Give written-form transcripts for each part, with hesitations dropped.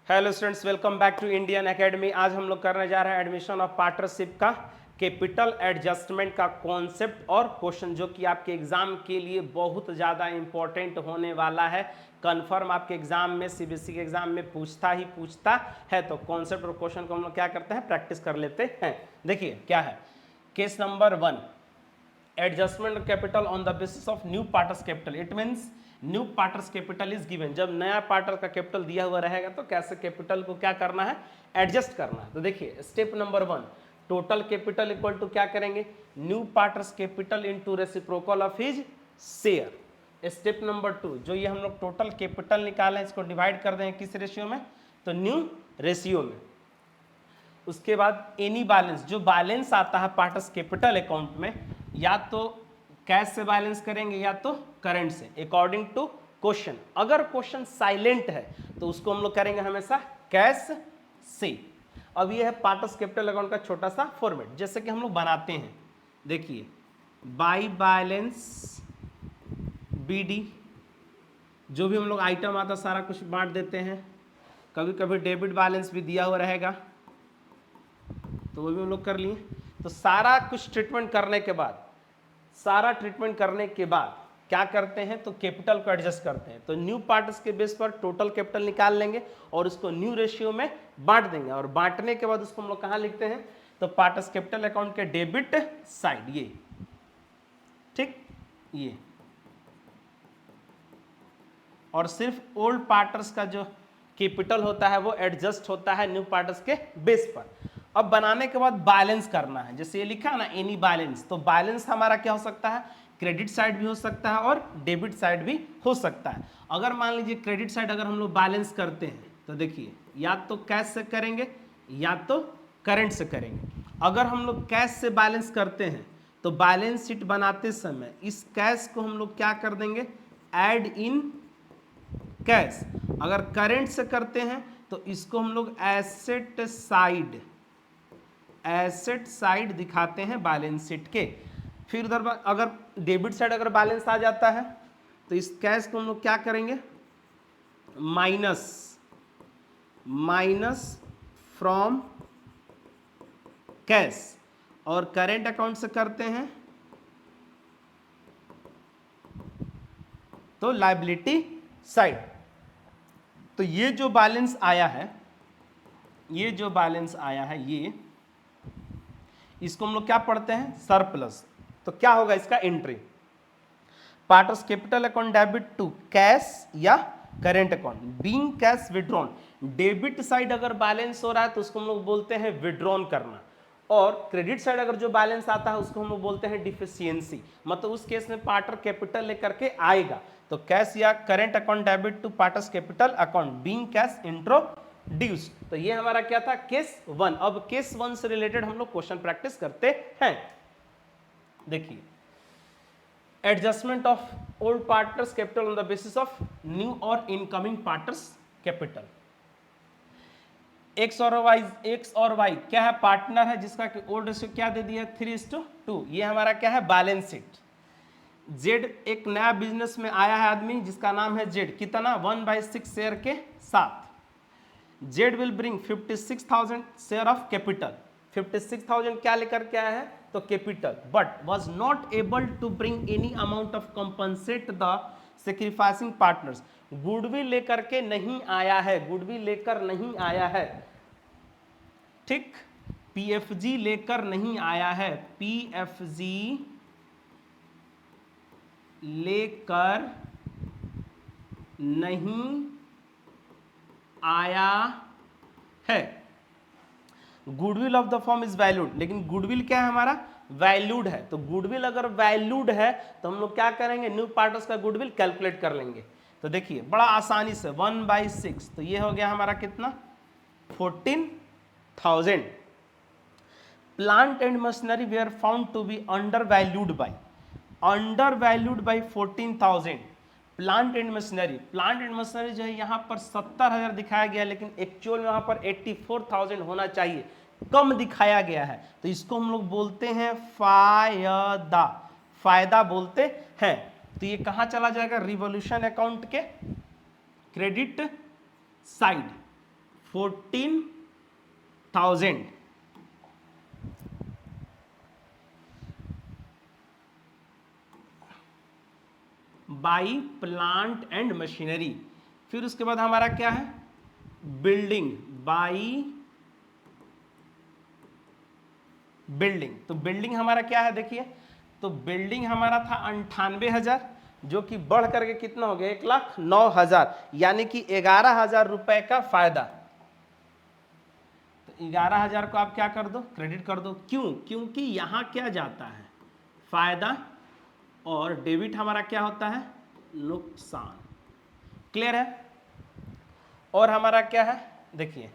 Hello students, welcome back to Indian academy. आज हम लोग करने जा रहे हैं एडमिशन ऑफ पार्टनरशिप का कैपिटल एडजस्टमेंट का कॉन्सेप्ट और क्वेश्चन, जो कि आपके एग्जाम के लिए बहुत ज़्यादा इंपॉर्टेंट होने वाला है। कंफर्म आपके एग्जाम में, सीबीएसई के एग्जाम में पूछता है। तो कॉन्सेप्ट और क्वेश्चन को हम लोग क्या करते हैं, प्रैक्टिस कर लेते हैं। देखिए क्या है, case number 1, adjustment capital on the basis of new partners capital. It means new partners capital is given. जब नया पार्टनर का कैपिटल दिया हुआ रहेगा तो कैसे कैपिटल को क्या करना है, एडजस्ट करना है। तो देखिए step number 1, total capital equal to क्या करेंगे, new partners capital into reciprocal of his share. Step number 2, जो ये हम लोग टोटल कैपिटल निकाले इसको डिवाइड कर देंगे किस रेशियो में, तो न्यू रेशियो में। उसके बाद एनी बैलेंस, जो बैलेंस आता है पार्टनर्स कैपिटल अकाउंट में, या तो कैश से बैलेंस करेंगे या तो करंट से, अकॉर्डिंग टू क्वेश्चन। अगर क्वेश्चन साइलेंट है तो उसको हम लोग करेंगे हमेशा कैश से। अब ये है पार्टनर्स कैपिटल अकाउंट का छोटा सा फॉर्मेट, जैसे कि हम लोग बनाते हैं। देखिए बाई बैलेंस बीडी, जो भी हम लोग आइटम आता सारा कुछ बांट देते हैं। कभी कभी डेबिट बैलेंस भी दिया हुआ रहेगा तो वो भी हम लोग कर लिए। तो सारा कुछ ट्रीटमेंट करने के बाद क्या करते हैं, तो कैपिटल को एडजस्ट करते हैं। तो न्यू पार्टनर्स के बेस पर टोटल कैपिटल निकाल लेंगे और उसको न्यू रेशियो में बांट देंगे। और बांटने के बाद उसको हम लोग कहाँ लिखते हैं, तो पार्टनर्स कैपिटल अकाउंट के डेबिट साइड, ये ठीक, ये। और सिर्फ ओल्ड पार्टनर्स का जो कैपिटल होता है वो एडजस्ट होता है न्यू पार्टनर्स के बेस पर। अब बनाने के बाद बैलेंस करना है, जैसे ये लिखा है ना एनी बैलेंस, तो बैलेंस हमारा क्या हो सकता है, क्रेडिट साइड भी हो सकता है और डेबिट साइड भी हो सकता है। अगर मान लीजिए क्रेडिट साइड अगर हम लोग बैलेंस करते हैं तो देखिए या तो कैश से करेंगे या तो करंट से करेंगे। अगर हम लोग कैश से बैलेंस करते हैं तो बैलेंस शीट बनाते समय इस कैश को हम लोग क्या कर देंगे, ऐड इन कैश। अगर करंट से करते हैं तो इसको हम लोग एसेट साइड दिखाते हैं बैलेंस शीट के। फिर उधर अगर डेबिट साइड अगर बैलेंस आ जाता है तो इस कैश को हम लोग क्या करेंगे, माइनस फ्रॉम कैश। और करेंट अकाउंट से करते हैं तो लायबिलिटी साइड। तो ये जो बैलेंस आया है, ये इसको हम लोग क्या पढ़ते हैं, सरप्लस। तो क्या होगा इसका entry, partners capital account debit to cash या current account being cash withdrawn. Debit side अगर बैलेंस हो रहा है तो उसको हम लोग बोलते हैं विड्रॉन करना, और क्रेडिट साइड अगर जो बैलेंस आता है उसको हम लोग बोलते हैं डिफिशियंसी। मतलब उस केस में पार्टनर कैपिटल लेकर के आएगा। तो कैश या current account debit to partners capital account being cash introduced. तो ये हमारा क्या था, केस 1। अब केस 1 से रिलेटेड हम लोग क्वेश्चन प्रैक्टिस करते हैं। देखिए adjustment of old partners capital on the basis of new और इनकमिंग पार्टनर्स कैपिटल। एक्स और वाई क्या है, पार्टनर है जिसका कि ओल्ड रेशियो क्या दे दिया, 3:2। ये हमारा क्या है, बैलेंस शीट। जेड एक नया बिजनेस में आया है आदमी जिसका नाम है जेड, कितना, 1/6 शेयर के साथ। Z will bring 56,000 share of capital. 56,000 क्या लेकर के आया है, तो capital, but was not able to bring any amount of compensate the sacrificing partners. Goodwill लेकर के नहीं आया है, ठीक, पीएफजी लेकर नहीं आया है, पीएफजी लेकर नहीं आया है। Goodwill of the form is valued, लेकिन गुडविल क्या है हमारा, वैल्यूड है। तो गुडविल अगर वैल्यूड है तो हम लोग क्या करेंगे, न्यू पार्टनर्स का गुडविल कैलकुलेट कर लेंगे। तो देखिए बड़ा आसानी से 1/6, तो ये हो गया हमारा कितना, 14,000। Plant and machinery were found to be under valued by 14,000। Plant and machinery जो है यहाँ पर 70,000 दिखाया गया, लेकिन एक्चुअल में वहाँ पर 84,000 होना चाहिए, कम दिखाया गया है। तो इसको हम लोग बोलते हैं फायदा बोलते हैं। तो ये कहाँ चला जाएगा, रिवॉल्यूशन अकाउंट के credit side. 14,000 by plant and machinery. फिर उसके बाद हमारा क्या है, बिल्डिंग बाई बिल्डिंग। तो बिल्डिंग हमारा क्या है देखिए, तो बिल्डिंग हमारा था 98,000 जो कि बढ़ करके कितना हो गया 1,09,000, यानी कि 11,000 रुपए का फायदा। तो 11,000 को आप क्या कर दो, क्रेडिट कर दो। क्यों, क्योंकि यहां क्या जाता है, फायदा, और डेबिट हमारा क्या होता है, नुकसान। क्लियर है। और हमारा क्या है देखिए,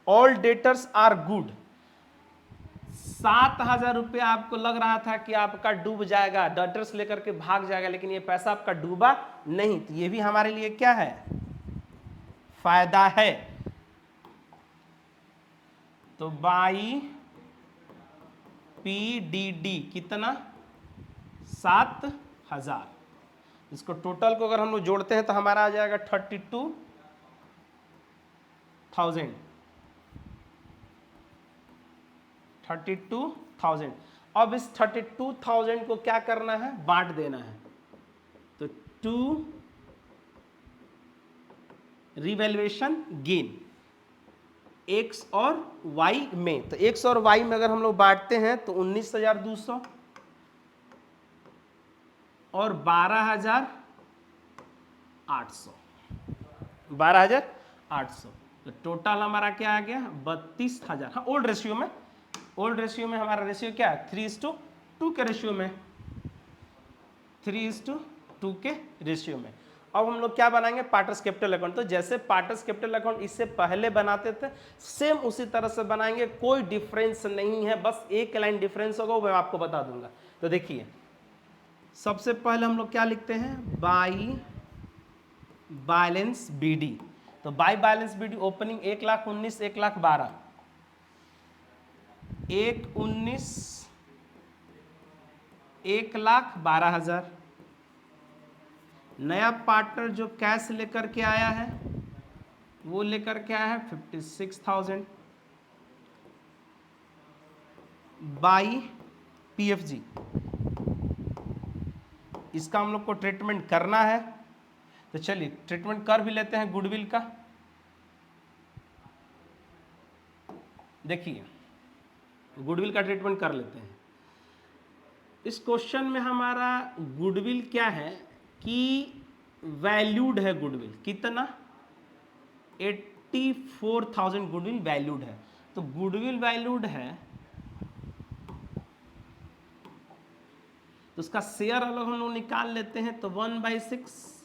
ऑल डेटर्स आर गुड। 7,000 रुपया आपको लग रहा था कि आपका डूब जाएगा, डेटर्स लेकर के भाग जाएगा, लेकिन ये पैसा आपका डूबा नहीं। तो ये भी हमारे लिए क्या है, फायदा है। तो बाई PDD कितना, 7,000। इसको टोटल को अगर हम लोग जोड़ते हैं तो हमारा आ जाएगा 32,000। 32,000। अब इस 32,000 को क्या करना है, बांट देना है। तो 2 रिवैल्यूएशन गेन एक्स और वाई में। तो एक्स और वाई में अगर हम लोग बांटते हैं तो 19,200 और 12,800। 12,800। तो टोटल हमारा क्या आ गया, 32,000। हाँ, ओल्ड रेशियो में, ओल्ड रेशियो में हमारा रेशियो क्या है, 3:2 के रेशियो में, 3:2 के रेशियो में। अब हम लोग क्या बनाएंगे, पार्टनर्स कैपिटल अकाउंट। तो जैसे पार्टनर्स कैपिटल अकाउंट इससे पहले बनाते थे, सेम उसी तरह से बनाएंगे, कोई डिफरेंस नहीं है, बस एक लाइन डिफरेंस होगा, वो मैं आपको बता दूंगा। तो देखिए, सबसे पहले हम लोग क्या लिखते हैं, बाई बैलेंस BD। तो बाई बैलेंस BD ओपनिंग 1,19,000, 1,12,000, 1,19,000, 1,12,000। नया पार्टनर जो कैश लेकर के आया है वो लेकर के आया है 56,000 बाई PFG। इसका हम लोग को ट्रीटमेंट करना है, तो चलिए ट्रीटमेंट कर भी लेते हैं गुडविल का। देखिए, गुडविल का ट्रीटमेंट कर लेते हैं। इस क्वेश्चन में हमारा गुडविल क्या है कि वैल्यूड है गुडविल, कितना, 84,000 गुडविल वैल्यूड है। तो गुडविल वैल्यूड है तो उसका शेयर अलग हम लोग निकाल लेते हैं। तो 1/6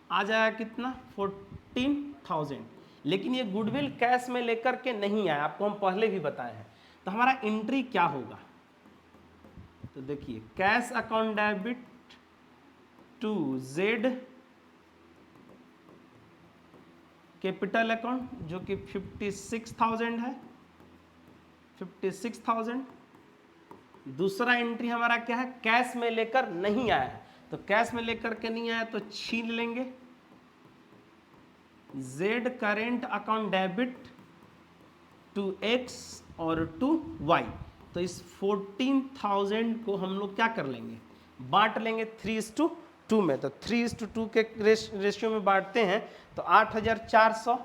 आ जाएगा कितना, 14,000। लेकिन ये गुडविल कैश में लेकर के नहीं आया, आपको हम पहले भी बताए हैं। तो हमारा एंट्री क्या होगा, तो देखिए, cash account debit to Z capital account जो कि 56,000 है, 56,000। दूसरा एंट्री हमारा क्या है, कैश में लेकर नहीं आया है। तो कैश में लेकर के नहीं आया तो छीन लेंगे, Z current account debit to X और टू वाई। तो इस 14,000 को हम लोग क्या कर लेंगे, बांट लेंगे 3:2 में। तो 3:2 के रेशियो में बांटते हैं तो 8,400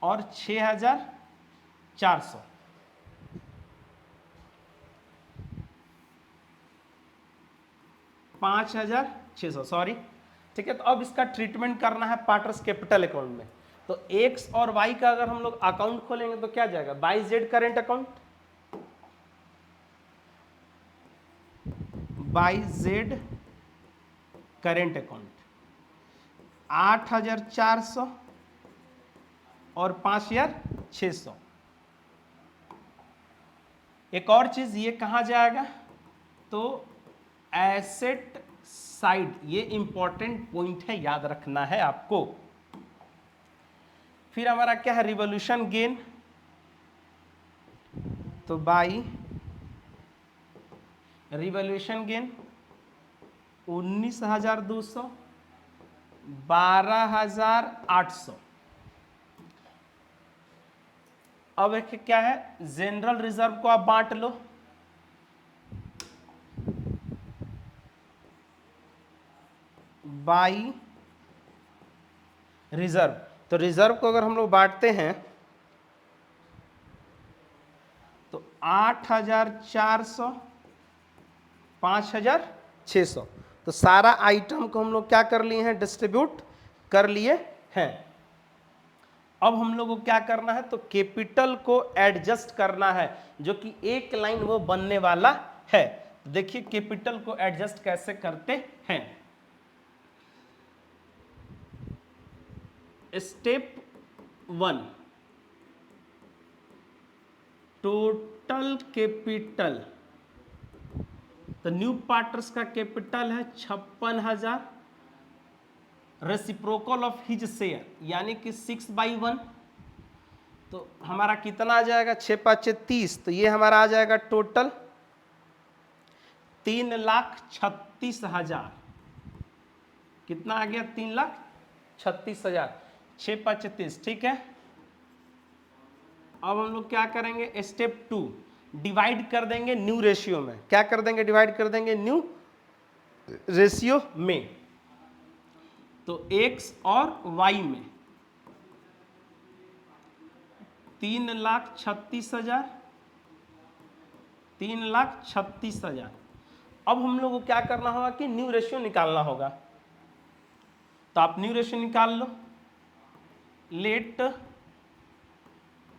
और 6,400, 5,600, सॉरी, ठीक है। तो अब इसका ट्रीटमेंट करना है पार्टनर्स कैपिटल अकाउंट में। तो एक्स और वाई का अगर हम लोग अकाउंट खोलेंगे तो क्या जाएगा, by Z current account, by Z current account 8,400 और 5,600। एक और चीज, ये कहाँ जाएगा, तो एसेट साइड। ये इंपॉर्टेंट पॉइंट है, याद रखना है आपको। फिर हमारा क्या है, रिवॉल्यूशन गेन। तो बाई रिवॉल्यूशन गेन 19,200 12,800। अब एक क्या है, जनरल रिजर्व को आप बांट लो, बाई रिजर्व। तो रिजर्व को अगर हम लोग बांटते हैं तो 8,400, 5,600। तो सारा आइटम को हम लोग क्या कर लिए हैं, डिस्ट्रीब्यूट कर लिए हैं। अब हम लोग को क्या करना है, तो कैपिटल को एडजस्ट करना है, जो कि एक लाइन वो बनने वाला है। देखिए कैपिटल को एडजस्ट कैसे करते हैं। Step 1, total capital. तो न्यू पार्टनर्स का कैपिटल है 56,000, रेसिप्रोकल ऑफ हिज शेयर यानी कि 6/1। तो हमारा कितना आ जाएगा, 6×5 = 30। तो ये हमारा आ जाएगा टोटल 3,36,000। कितना आ गया, 3,36,000, 6×5 = 30। ठीक है, अब हम लोग क्या करेंगे, स्टेप 2, डिवाइड कर देंगे न्यू रेशियो में। क्या कर देंगे, डिवाइड कर देंगे न्यू रेशियो में। तो x और y में 3,36,000, 3,36,000। अब हम लोग को क्या करना होगा कि न्यू रेशियो निकालना होगा। तो आप न्यू रेशियो निकाल लो। लेट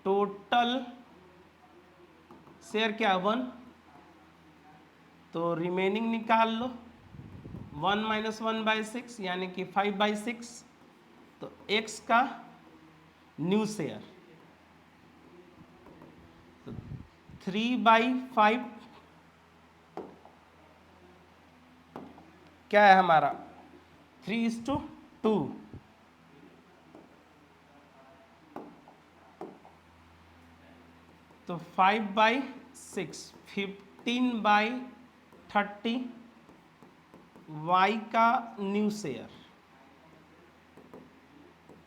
टोटल शेयर क्या, 1। तो रिमेनिंग निकाल लो, 1 - 1/6 यानी कि 5/6। तो x का न्यू शेयर तो 3/5 क्या है हमारा, 3:2। तो 5/6, 15/30 y का न्यू शेयर।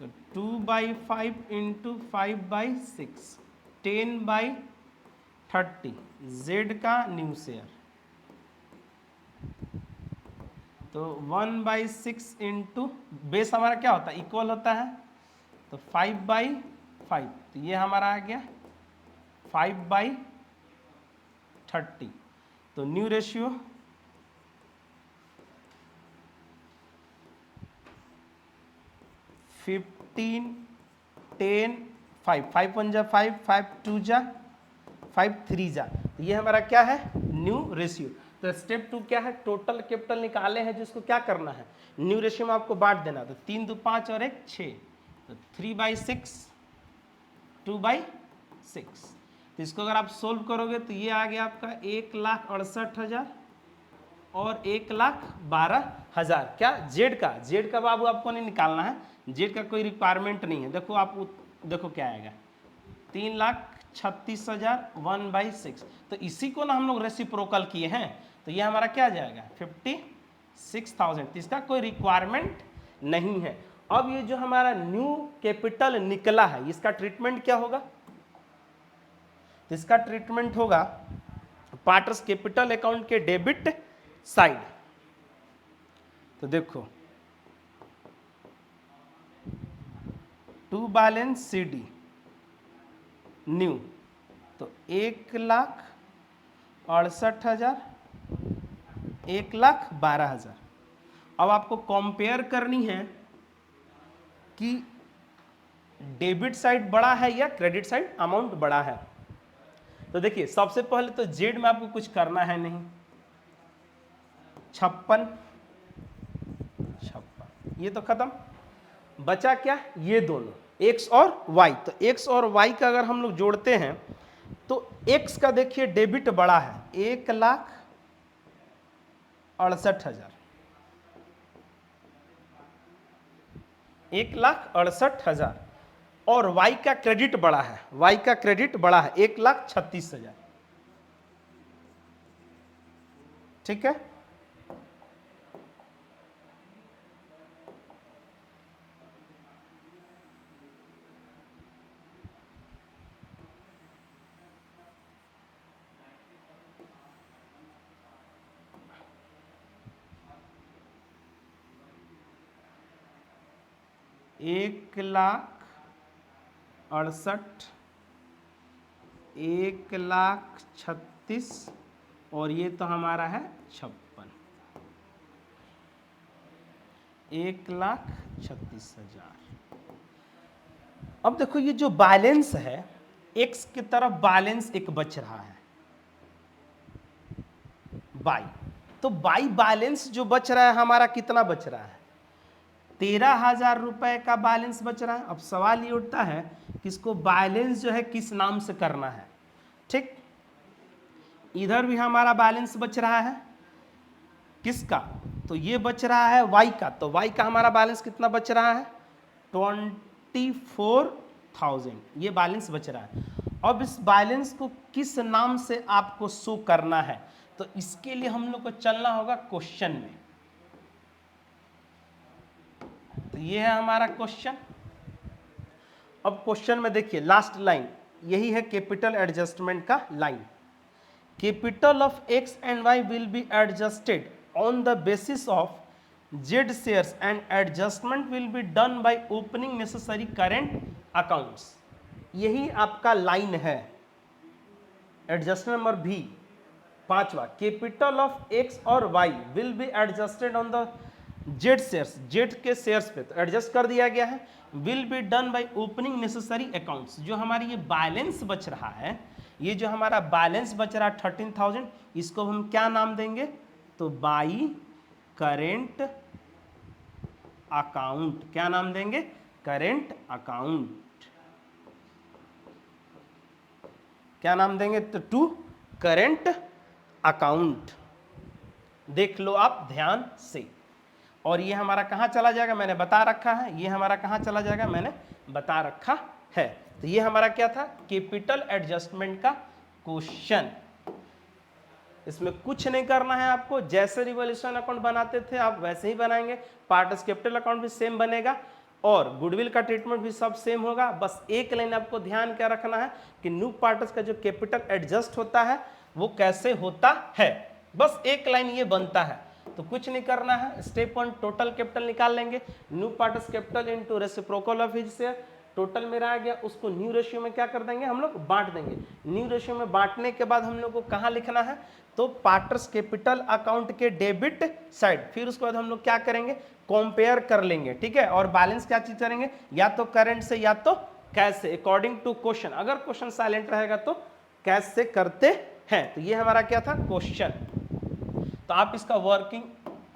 तो 2/5 × 5/6, 10/30 z का न्यू शेयर। तो 1/6 × बेस हमारा क्या होता है, इक्वल होता है। तो 5/5, तो ये हमारा आ गया 5/30। तो न्यू रेशियो 15, 10, 5, 5 1 = 5, 5 2 = 5 3 = तो ये हमारा क्या है, न्यू रेशियो। तो स्टेप 2 क्या है, टोटल कैपिटल निकाले हैं, जिसको क्या करना है, न्यू रेशियो में आपको बांट देना। तो 3 2 5 और 1 6। तो 3/6, 2/6। तो इसको अगर आप सोल्व करोगे तो ये आ गया आपका 1,68,000 और 1,12,000। क्या, जेड का, जेड का बाबू आपको नहीं निकालना है, जेड का कोई रिक्वायरमेंट नहीं है। देखो आप देखो क्या आएगा, 3,36,000 1/6। तो इसी को ना हम लोग रेसिप्रोकल किए हैं। तो ये हमारा क्या जाएगा, 56,000। तो इसका कोई रिक्वायरमेंट नहीं है। अब ये जो हमारा न्यू कैपिटल निकला है, इसका ट्रीटमेंट क्या होगा, तो इसका ट्रीटमेंट होगा पार्टनर्स कैपिटल अकाउंट के डेबिट साइड। तो देखो, टू बैलेंस CD न्यू। तो 1,68,000, 1,12,000। अब आपको कंपेयर करनी है कि डेबिट साइड बड़ा है या क्रेडिट साइड अमाउंट बड़ा है। तो देखिए सबसे पहले तो जेड में आपको कुछ करना है नहीं, 56 ये तो खत्म। बचा क्या, ये दोनों x और y। तो x और y का अगर हम लोग जोड़ते हैं तो x का देखिए डेबिट बड़ा है, 1,68,000, 1,68,000। और y का क्रेडिट बड़ा है, y का क्रेडिट बड़ा है 1,36,000। ठीक है, 1,68,00,000, 1,36,00,000 और ये तो हमारा है 56, 1,36,00,000। अब देखो ये जो बैलेंस है, एक्स की तरफ बैलेंस एक बच रहा है, बाई, तो बाई बैलेंस जो बच रहा है हमारा कितना बच रहा है? 13,000 रुपए का बैलेंस बच रहा है। अब सवाल ये उठता है कि इसको बैलेंस जो है किस नाम से करना है। ठीक, इधर भी हमारा बैलेंस बच रहा है, किसका? तो ये बच रहा है वाई का, तो वाई का हमारा बैलेंस कितना बच रहा है? 24,000, ये बैलेंस बच रहा है। अब इस बैलेंस को किस नाम से आपको शो करना है, तो इसके लिए हम लोग को चलना होगा क्वेश्चन में। तो ये है हमारा क्वेश्चन। अब क्वेश्चन में देखिए लास्ट लाइन, यही है कैपिटल एडजस्टमेंट का line. Capital of X and Y will be adjusted on the basis of Z shares and adjustment will be done by opening necessary current accounts. यही आपका line है। Adjustment number भी 5वां, capital of X और Y will be adjusted on the Z shares, Z के shares पे तो adjust कर दिया गया है। Will be done by opening necessary accounts, जो हमारी ये बैलेंस बच रहा है, ये जो हमारा बैलेंस बच रहा है 13,000, इसको हम क्या नाम देंगे? तो बाई करेंट अकाउंट। क्या नाम देंगे? Current account. क्या नाम देंगे? तो टू करेंट अकाउंट। देख लो आप ध्यान से। और ये हमारा कहाँ चला जाएगा? मैंने बता रखा है। ये हमारा कहाँ चला जाएगा? मैंने बता रखा है। तो ये हमारा क्या था? कैपिटल एडजस्टमेंट का क्वेश्चन। इसमें कुछ नहीं करना है आपको, जैसे रिवॉल्यूशन अकाउंट बनाते थे आप वैसे ही बनाएंगे। पार्टस कैपिटल अकाउंट भी सेम बनेगा और गुडविल का ट्रीटमेंट भी सब सेम होगा। बस एक लाइन आपको ध्यान क्या रखना है कि न्यू पार्टस का जो कैपिटल एडजस्ट होता है वो कैसे होता है, बस एक लाइन ये बनता है। तो कुछ नहीं करना है। स्टेप 1 टोटल कैपिटल निकाल लेंगे, new parts capital into reciprocal of his share. Total मेरा आ गया, उसको न्यू रेशियो में क्या कर देंगे हम लोग? बांट देंगे। न्यू रेशियो में बांटने के बाद हम लोग को कहाँ लिखना है? तो पार्टस कैपिटल अकाउंट के डेबिट साइड। फिर उसके बाद हम लोग क्या करेंगे? कंपेयर कर लेंगे, ठीक है। और बैलेंस क्या चीज करेंगे? या तो करंट से या तो कैश से, अकॉर्डिंग टू क्वेश्चन। अगर क्वेश्चन साइलेंट रहेगा तो कैश से करते हैं। तो ये हमारा क्या था? क्वेश्चन। तो आप इसका वर्किंग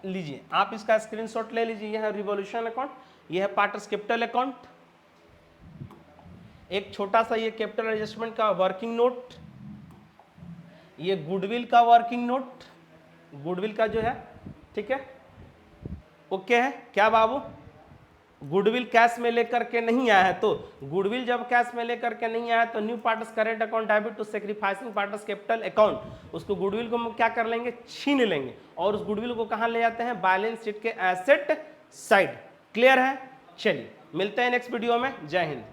लीजिए, आप इसका स्क्रीनशॉट ले लीजिए। यह है रिवॉल्यूशन अकाउंट, यह है पार्टस कैपिटल अकाउंट। एक छोटा सा ये कैपिटल एडजस्टमेंट का वर्किंग नोट, ये गुडविल का वर्किंग नोट, गुडविल का जो है, ठीक है। ओके है क्या बाबू? गुडविल कैश में लेकर के नहीं आया है, तो गुडविल जब कैश में लेकर के नहीं आया तो new partners current account debit to sacrificing partners capital account, उसको गुडविल को हम क्या कर लेंगे? छीन लेंगे और उस गुडविल को कहां ले जाते हैं? बैलेंस शीट के एसेट साइड। क्लियर है? चलिए मिलते हैं नेक्स्ट वीडियो में। जय हिंद।